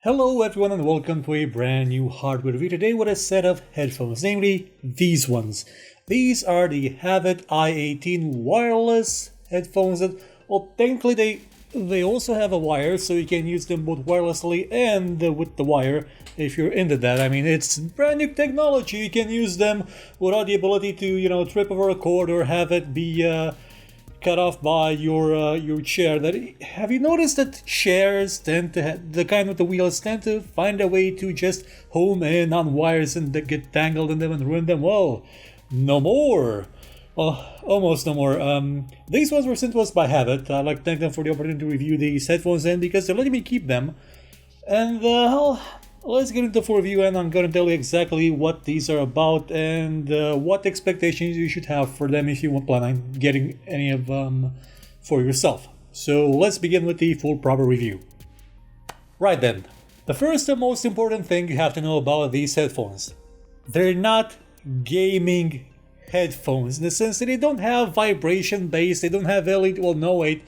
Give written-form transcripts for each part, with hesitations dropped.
Hello everyone and welcome to a brand new hardware review today with a set of headphones, namely these ones. These are the HAVIT I18 wireless headphones that, well, technically they also have a wire, so you can use them both wirelessly and with the wire if you're into that. I mean, it's brand new technology. You can use them without the ability to, trip over a cord or have it be cut off by your chair. Have you noticed that chairs tend to the kind with the wheels tend to find a way to just home in on wires and get tangled in them and ruin them? Well, no more. Well, almost no more. These ones were sent to us by HAVIT. I'd like to thank them for the opportunity to review these headphones and because they're letting me keep them. And let's get into the full review, and I'm going to tell you exactly what these are about and what expectations you should have for them if you plan on getting any of them for yourself. So let's begin with the full proper review. Right then, the first and most important thing you have to know about these headphones. They're not gaming headphones in the sense that they don't have vibration base, they don't have LED, well no wait,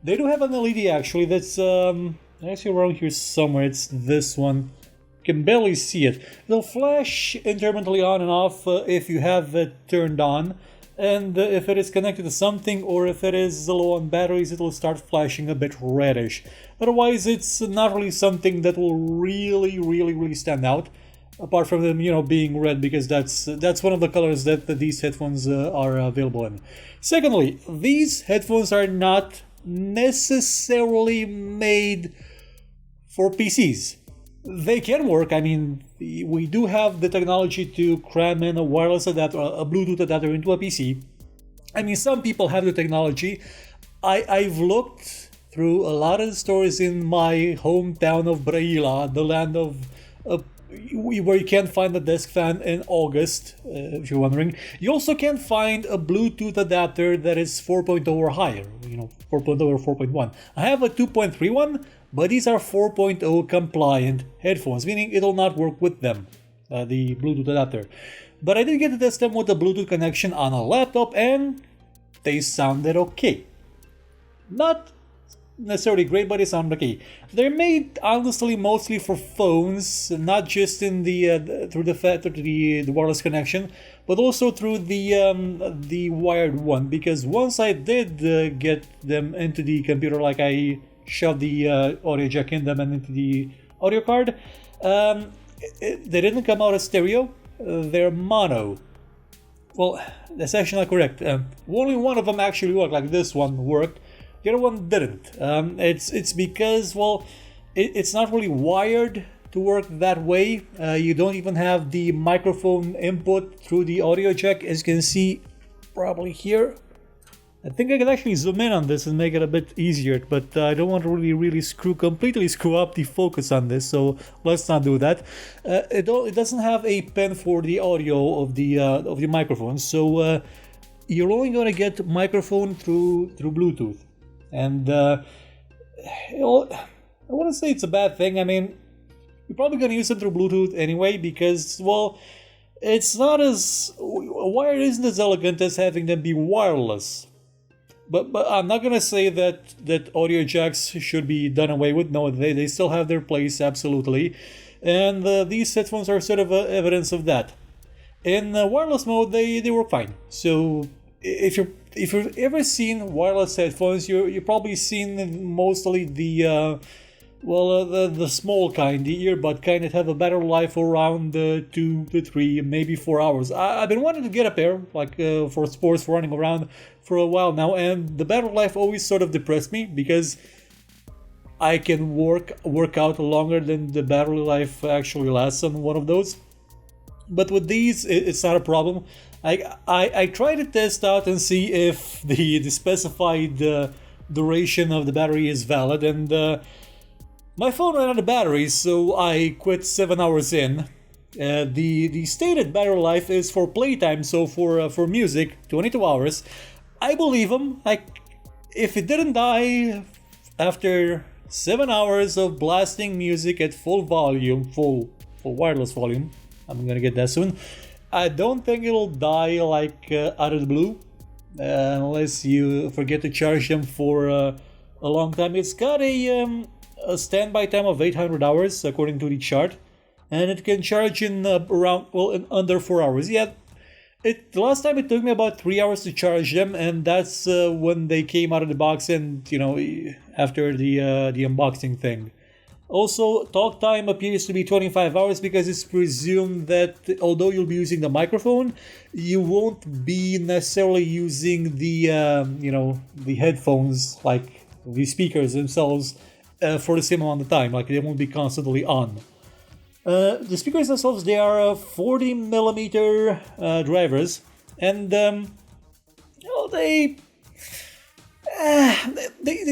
they do have an LED actually that's actually around here somewhere. It's this one. You can barely see it. It'll flash intermittently on and off if you have it turned on, and if it is connected to something or if it is low on batteries, it will start flashing a bit reddish. Otherwise, it's not really something that will really stand out, apart from them being red, because that's one of the colors that these headphones are available in. Secondly, these headphones are not necessarily made for PCs. They can work. I mean, we do have the technology to cram in a wireless adapter, a Bluetooth adapter into a PC. I mean, some people have the technology. I've looked through a lot of stores in my hometown of Braila, the land of where you can't find a desk fan in August, if you're wondering. You also can't find a Bluetooth adapter that is 4.0 or higher, 4.0 or 4.1. I have a 2.31, but these are 4.0 compliant headphones, meaning it'll not work with them, the Bluetooth adapter. But I did get to test them with a Bluetooth connection on a laptop, and they sounded okay. Not necessarily great, but they sound okay. They're made honestly mostly for phones, not just in through the wireless connection, but also through the wired one. Because once I did get them into the computer, like I shoved the audio jack in them and into the audio card, they didn't come out as stereo. They're mono. Well, that's actually not correct. Only one of them actually worked, like this one worked. The other one didn't. It's because, well, it's not really wired to work that way. You don't even have the microphone input through the audio jack, as you can see probably here. I think I can actually zoom in on this and make it a bit easier, but I don't want to really completely screw up the focus on this, so let's not do that. It doesn't have a pen for the audio of the microphone, so you're only going to get microphone through Bluetooth. And I wouldn't say it's a bad thing. I mean, you're probably going to use them through Bluetooth anyway because, well, it's not as... a wire isn't as elegant as having them be wireless. But I'm not going to say that audio jacks should be done away with. No, they still have their place, absolutely. And these headphones are sort of evidence of that. In wireless mode, they work fine. So if you've ever seen wireless headphones, you've probably seen mostly the small kind, the earbud kind that have a battery life around 2 to 3, maybe 4 hours. I've been wanting to get a pair, like for sports, for running around for a while now, and the battery life always sort of depressed me because I can work out longer than the battery life actually lasts on one of those. But with these, it's not a problem. I try to test out and see if the specified duration of the battery is valid, and my phone ran out of batteries, so I quit 7 hours in. The stated battery life is for playtime, so for music, 22 hours. I believe them. If it didn't die after 7 hours of blasting music at full volume, full wireless volume, I'm gonna get that soon, I don't think it'll die like out of the blue, unless you forget to charge them for a long time. It's got a a standby time of 800 hours according to the chart, and it can charge in in under 4 hours. Yeah, the last time it took me about 3 hours to charge them, and that's when they came out of the box, and after the unboxing thing. Also, talk time appears to be 25 hours because it's presumed that although you'll be using the microphone, you won't be necessarily using the the headphones, like the speakers themselves, for the same amount of time. Like, they won't be constantly on. The speakers themselves, they are 40 millimeter drivers, and they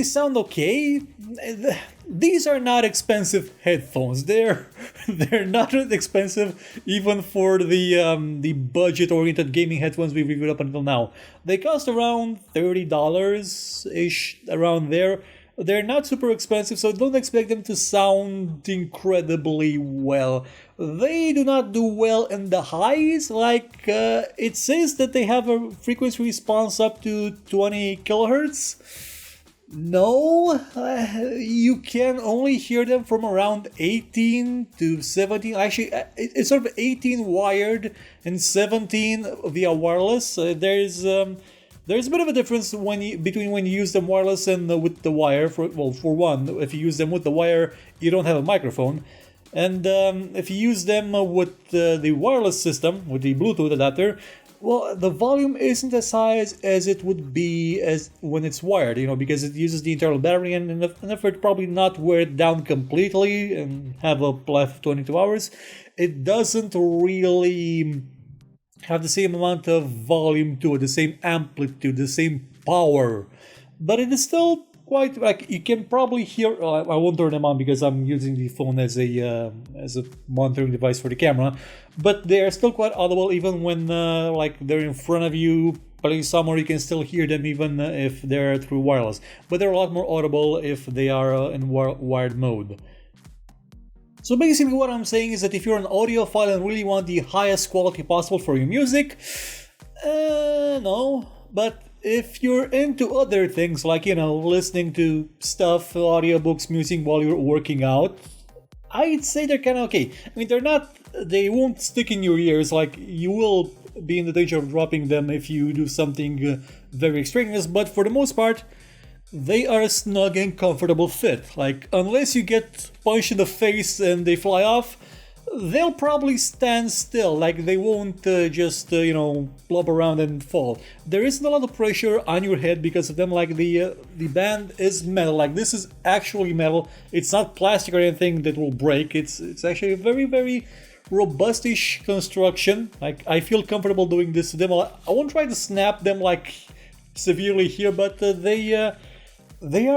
sound okay. These are not expensive headphones. They're not expensive even for the budget-oriented gaming headphones we've reviewed up until now. They cost around $30-ish, around there. They're not super expensive, so don't expect them to sound incredibly well. They do not do well in the highs. Like, it says that they have a frequency response up to 20 kilohertz. No, you can only hear them from around 18 to 17. Actually, it's sort of 18 wired and 17 via wireless. There's a bit of a difference between when you use them wireless and with the wire. For one, if you use them with the wire, you don't have a microphone. And if you use them with the wireless system, with the Bluetooth adapter, well, the volume isn't as high as it would be as when it's wired, because it uses the internal battery, and in an effort probably not wear it down completely and have a life of 22 hours, it doesn't really have the same amount of volume to it, the same amplitude, the same power. But it is still quite, like, you can probably hear. I won't turn them on because I'm using the phone as a monitoring device for the camera. But they are still quite audible even when they're in front of you, playing somewhere. You can still hear them even if they're through wireless. But they're a lot more audible if they are in wired mode. So basically what I'm saying is that if you're an audiophile and really want the highest quality possible for your music, no. But if you're into other things, like, listening to stuff, audiobooks, music while you're working out, I'd say they're kind of okay. I mean, they won't stick in your ears. Like, you will be in the danger of dropping them if you do something very extraneous, but for the most part, they are a snug and comfortable fit. Like, unless you get punched in the face and they fly off, they'll probably stand still. Like, they won't just flop around and fall. There isn't a lot of pressure on your head because of them. Like, the band is metal. Like, this is actually metal. It's not plastic or anything that will break. It's actually a very, very robustish construction. Like, I feel comfortable doing this to them. I won't try to snap them like severely here, but they are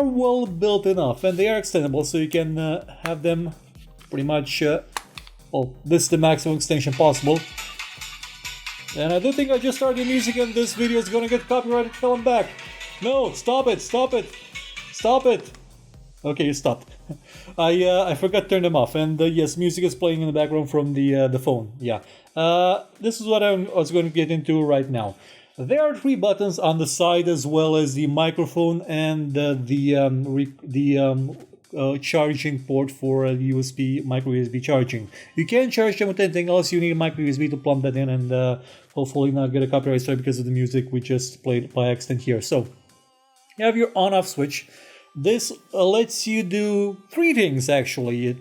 well built enough, and they are extendable, so you can have them pretty much. This is the maximum extension possible. And I do think I just started the music and this video is gonna get copyrighted. Tell them back. No, stop it, stop it, stop it. Okay, you stopped. I forgot to turn them off, and yes, music is playing in the background from the phone. Yeah. This is what I was going to get into right now. There are 3 buttons on the side, as well as the microphone and charging port for USB, micro USB charging. You can't charge them with anything else. You need a micro USB to plumb that in, and hopefully not get a copyright strike because of the music we just played by accident here. So you have your on-off switch. This lets you do 3 things, actually.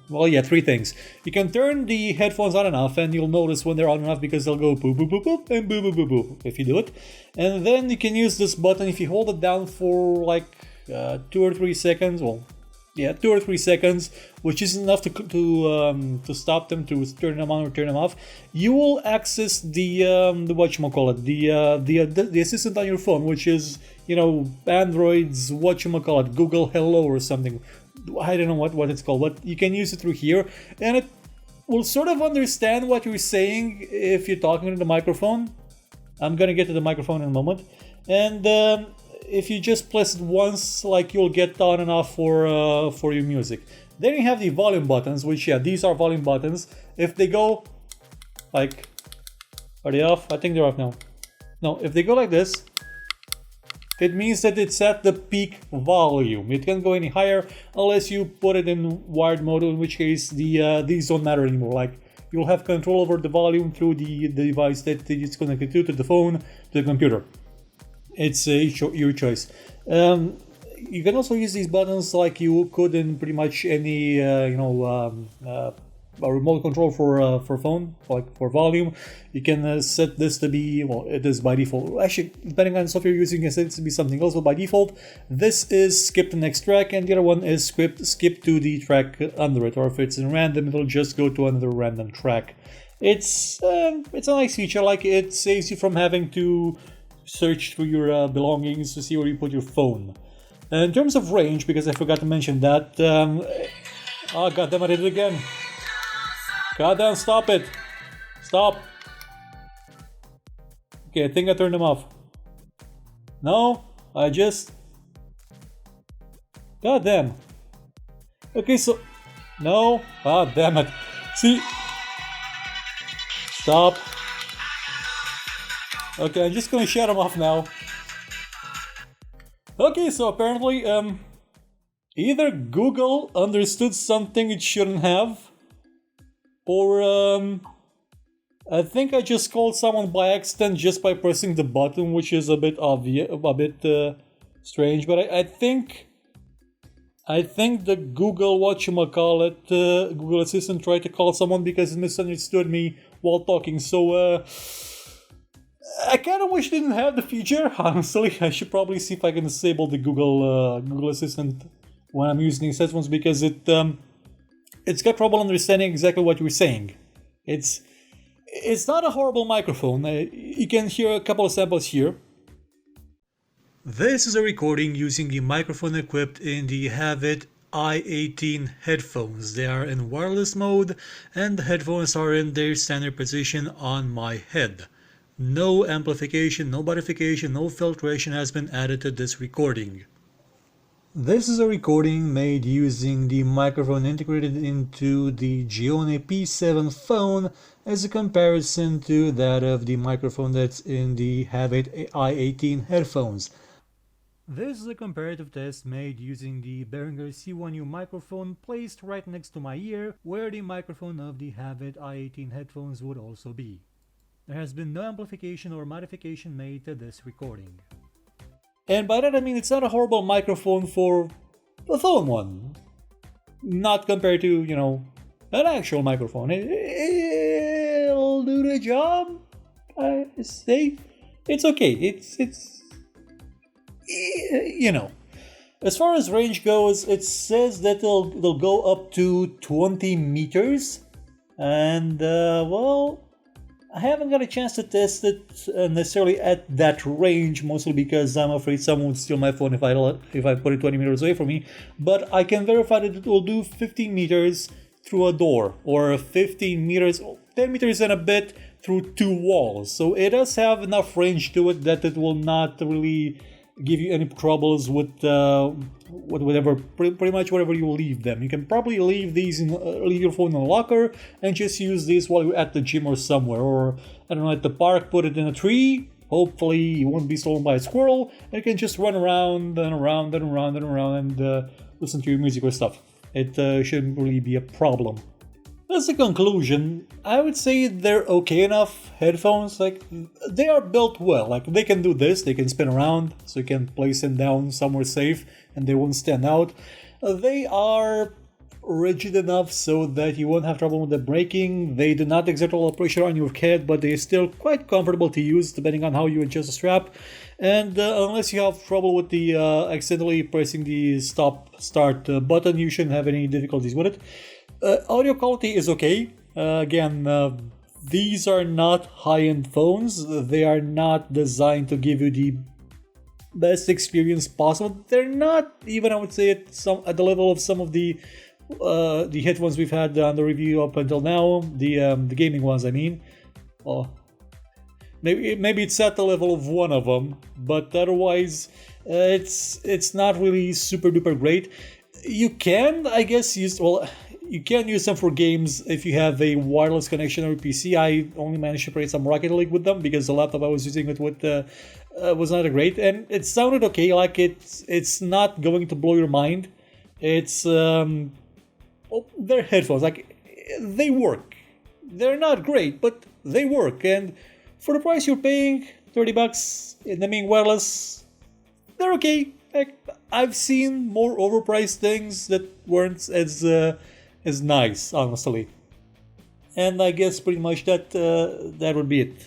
3 things. You can turn the headphones on and off, and you'll notice when they're on and off because they'll go boop boop boop boop and boop boop boop boop if you do it. And then you can use this button if you hold it down for like 2 or 3 seconds. 2 or 3 seconds, which is enough to stop them, to turn them on or turn them off. You will access the assistant on your phone, which is Android's Google Hello or something. I don't know what it's called, but you can use it through here, and it will sort of understand what you're saying if you're talking to the microphone. I'm gonna get to the microphone in a moment, and if you just press it once, like, you'll get on and off for your music. Then you have the volume buttons, which these are volume buttons. If they go like, are they off? I think they're off now. No, if they go like this, it means that it's at the peak volume. It can't go any higher unless you put it in wired mode, in which case these don't matter anymore. Like, you'll have control over the volume through the device that it's connected to the phone, to the computer. It's your choice. You can also use these buttons like you could in pretty much any a remote control for phone, like for volume. You can set this to be, well, it is by default. Actually, depending on the software you're using, you can set it to be something else, but by default, this is skip the next track, and the other one is skip to the track under it, or if it's in random, it'll just go to another random track. It's a nice feature. Like, it saves you from having to search through your belongings to see where you put your phone. In terms of range, because I forgot to mention that, oh goddamn, I did it again. Goddamn, stop it! Stop! Okay, I think I turned them off. No, I just... Goddamn. Okay, so... No, ah, damn it. See? Stop. Okay, I'm just gonna shut them off now. Okay, so apparently, either Google understood something it shouldn't have, or I think I just called someone by accident just by pressing the button, which is a bit obvious, a bit strange. But I think the Google whatchamacallit, Google Assistant tried to call someone because it misunderstood me while talking. So I kind of wish it didn't have the feature. Honestly, I should probably see if I can disable the Google Assistant when I'm using these headphones, because it's got trouble understanding exactly what you're saying. It's not a horrible microphone. You can hear a couple of samples here. This is a recording using the microphone equipped in the HAVIT I18 headphones. They are in wireless mode, and the headphones are in their standard position on my head. No amplification, no modification, no filtration has been added to this recording. This is a recording made using the microphone integrated into the Gione P7 phone as a comparison to that of the microphone that's in the HAVIT I18 headphones. This is a comparative test made using the Behringer C1U microphone placed right next to my ear, where the microphone of the HAVIT I18 headphones would also be. There has been no amplification or modification made to this recording. And by that I mean it's not a horrible microphone for a phone one. Not compared to, an actual microphone. It'll do the job, I say. It's okay. It's As far as range goes, it says that they'll go up to 20 meters. And, I haven't got a chance to test it necessarily at that range, mostly because I'm afraid someone would steal my phone if I put it 20 meters away from me. But I can verify that it will do 15 meters through a door, or 15 meters, 10 meters and a bit through two walls. So it does have enough range to it that it will not really give you any troubles with whatever, pretty much whatever you leave them. You can probably leave your phone in a locker and just use this while you're at the gym or somewhere, or I don't know, at the park, put it in a tree. Hopefully you won't be stolen by a squirrel, and you can just run around and around and around and around and listen to your music or stuff. It shouldn't really be a problem. As a conclusion, I would say they're okay enough headphones. Like, they are built well. Like, they can do this, they can spin around, so you can place them down somewhere safe and they won't stand out. They are rigid enough so that you won't have trouble with them breaking. They do not exert a lot of pressure on your head, but they're still quite comfortable to use depending on how you adjust the strap. And unless you have trouble with the accidentally pressing the start button, you shouldn't have any difficulties with it. Audio quality is okay. Again, these are not high-end phones. They are not designed to give you the best experience possible. They're not even, I would say, at the level of some of the headphones we've had on the review up until now. The gaming ones, I mean. Oh, maybe it's at the level of one of them, but otherwise, it's not really super duper great. You can, I guess, you can use them for games if you have a wireless connection or PC. I only managed to play some Rocket League with them because the laptop I was using it with was not great, and it sounded okay. Like it's not going to blow your mind. It's they're headphones. Like they work. They're not great, but they work. And for the price you're paying, $30 in the main wireless, they're okay. Like, I've seen more overpriced things that weren't as nice, honestly. And I guess pretty much that would be it.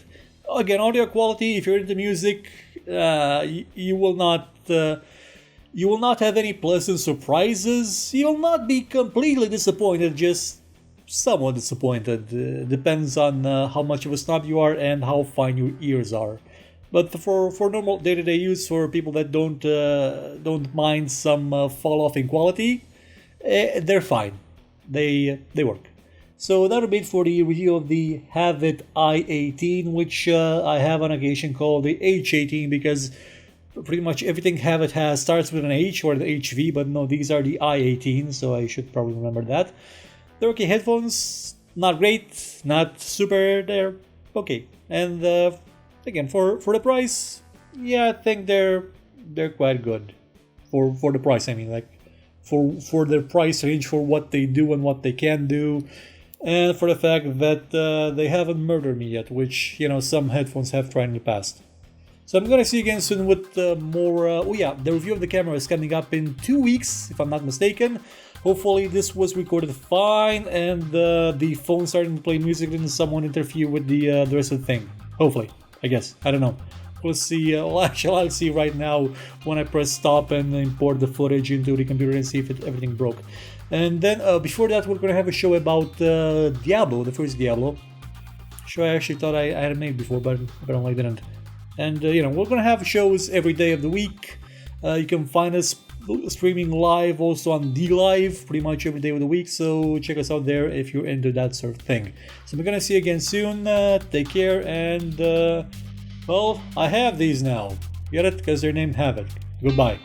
Again, audio quality. If you're into music, you will not have any pleasant surprises. You'll not be completely disappointed, just somewhat disappointed. Depends on how much of a snob you are and how fine your ears are. But for normal day-to-day use, for people that don't mind some fall off in quality, they're fine. They work. So that'll be it for the review of the HAVIT I18, which I have on occasion called the H18 because pretty much everything HAVIT has starts with an H or the HV, but no, these are the I18, so I should probably remember that. They're okay headphones, not great, not super, they're okay. And again, for the price, yeah, I think they're quite good. For the price, I mean, like for their price range, for what they do and what they can do. And for the fact that they haven't murdered me yet, which, you know, some headphones have tried in the past. So I'm gonna see you again soon with more, oh yeah, the review of the camera is coming up in 2 weeks, if I'm not mistaken. Hopefully this was recorded fine and the phone starting to play music didn't someone interfere with the rest of the thing. Hopefully, I guess, I don't know. We'll see, I'll see right now when I press stop and import the footage into the computer and see if everything broke. And then before that, we're gonna have a show about Diablo, the first Diablo. Show I actually thought I had made before, but apparently I didn't. And you know, we're gonna have shows every day of the week. You can find us streaming live also on DLive pretty much every day of the week, so check us out there if you're into that sort of thing. So we're gonna see you again soon. Take care, and well, I have these now. Get it? Because they're named HAVIT. Goodbye.